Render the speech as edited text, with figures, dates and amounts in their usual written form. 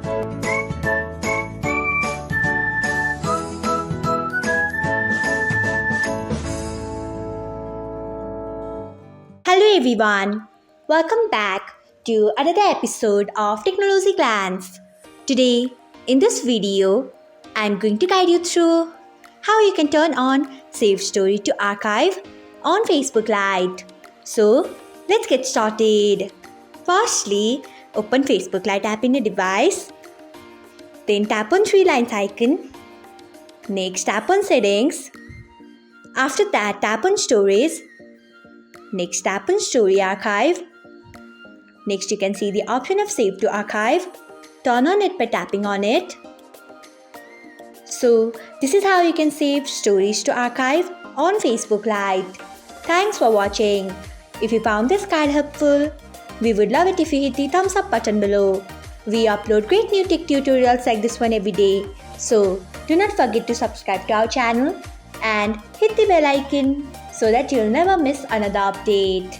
Hello everyone, welcome back to another episode of Technologyglance. Today, in this video, I'm going to guide you through how you can turn on Save Story to Archive on Facebook Lite. So, let's get started. Firstly, open Facebook Lite app in your device. Then tap on three lines icon. Next, tap on Settings. After that, tap on Storage. Next, tap on Story Archive. Next, you can see the option of Save to Archive. Turn on it by tapping on it. So, this is how you can save stories to archive on Facebook Lite. Thanks for watching. If you found this guide helpful, we would love it if you hit the thumbs up button below. We upload great new tech tutorials like this one every day. So, do not forget to subscribe to our channel and hit the bell icon so that you'll never miss another update.